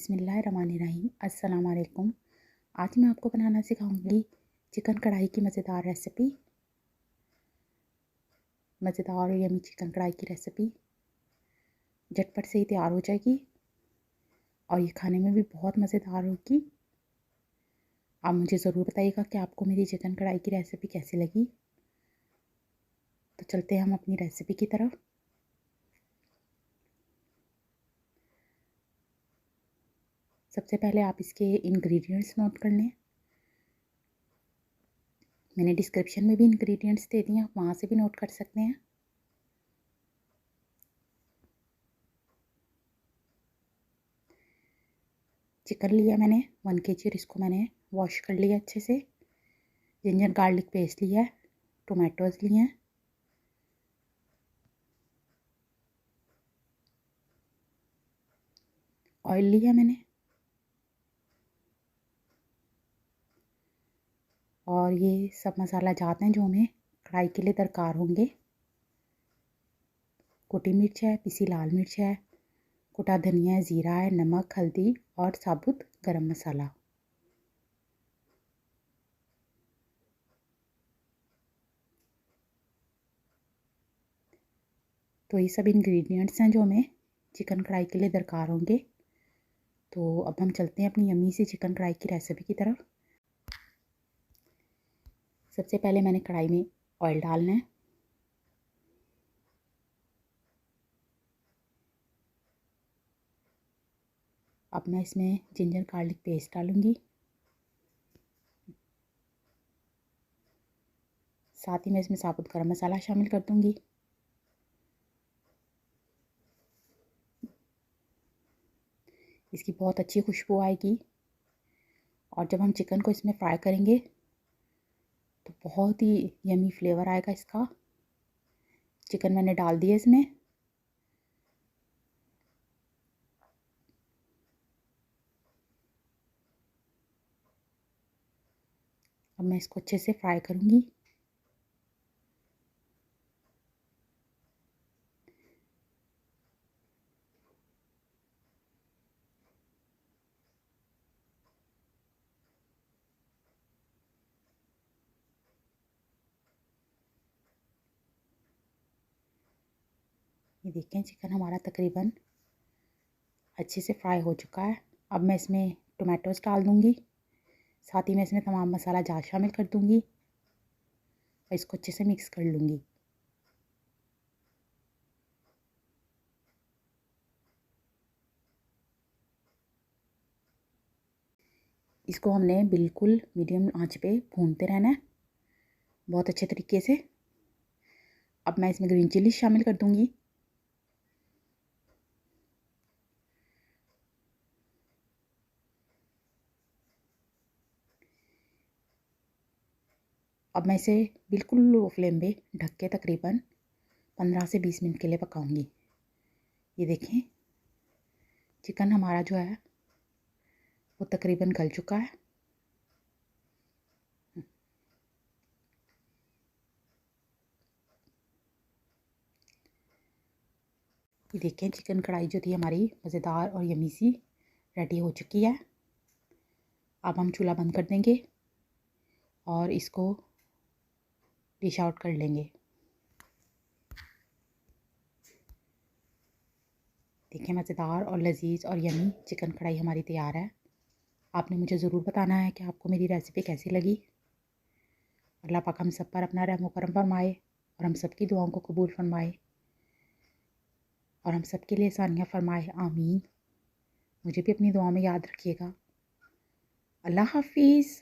बिस्मिल्लाहिर्रहमानिर्रहीम। अस्सलाम वालेकुम। आज मैं आपको बनाना सिखाऊंगी चिकन कढ़ाई की मज़ेदार रेसिपी। मज़ेदार और यमी चिकन कढ़ाई की रेसिपी झटपट से ही तैयार हो जाएगी और ये खाने में भी बहुत मज़ेदार होगी। आप मुझे ज़रूर बताइएगा कि आपको मेरी चिकन कढ़ाई की रेसिपी कैसी लगी। तो चलते हैं हम अपनी रेसिपी की तरफ। सबसे पहले आप इसके इंग्रेडिएंट्स नोट कर लें। मैंने डिस्क्रिप्शन में भी इंग्रेडिएंट्स दे दिए हैं, आप वहाँ से भी नोट कर सकते हैं। चिकन लिया मैंने 1 kg और इसको मैंने वॉश कर लिया अच्छे से। जिंजर गार्लिक पेस्ट लिया है, टोमेटोज़ लिए हैं, ऑयल लिया मैंने और ये सब मसाला जात हैं जो हमें कढ़ाई के लिए दरकार होंगे। कुटी मिर्च है, पिसी लाल मिर्च है, कुटा धनिया है, ज़ीरा है, नमक, हल्दी और साबुत गरम मसाला। तो ये सब इंग्रेडिएंट्स हैं जो हमें चिकन कढ़ाई के लिए दरकार होंगे। तो अब हम चलते हैं अपनी यम्मी सी चिकन कढ़ाई की रेसिपी की तरफ। सबसे पहले मैंने कढ़ाई में ऑयल डालना है। अब मैं इसमें जिंजर गार्लिक पेस्ट डालूँगी, साथ ही मैं इसमें साबुत गरम मसाला शामिल कर दूँगी। इसकी बहुत अच्छी खुशबू आएगी और जब हम चिकन को इसमें फ्राई करेंगे तो बहुत ही यमी फ्लेवर आएगा इसका। चिकन मैंने डाल दिया इसमें। अब मैं इसको अच्छे से फ्राई करूँगी। ये देखें चिकन हमारा तकरीबन अच्छे से फ्राई हो चुका है। अब मैं इसमें टोमेटोज़ डाल दूँगी, साथ ही मैं इसमें तमाम मसाला जात शामिल कर दूँगी और इसको अच्छे से मिक्स कर लूँगी। इसको हमने बिल्कुल मीडियम आंच पे भूनते रहना है बहुत अच्छे तरीके से। अब मैं इसमें ग्रीन चिली शामिल कर दूँगी। अब मैं इसे बिल्कुल लो फ्लेम पे ढक के तकरीबन 15 से 20 मिनट के लिए पकाऊंगी। ये देखें चिकन हमारा जो है वो तकरीबन गल चुका है। ये देखें चिकन कढ़ाई जो थी हमारी मज़ेदार और यमी सी रेडी हो चुकी है। अब हम चूल्हा बंद कर देंगे और इसको डिश आउट कर लेंगे। देखें मज़ेदार और लजीज और यमी चिकन कढ़ाई हमारी तैयार है। आपने मुझे ज़रूर बताना है कि आपको मेरी रेसिपी कैसी लगी। अल्लाह पाक हम सब पर अपना रहम करम फरमाए और हम सब की दुआओं को कबूल फरमाए और हम सब के लिए आसानियाँ फरमाए, आमीन। मुझे भी अपनी दुआ में याद रखिएगा। अल्लाह हाफिज़।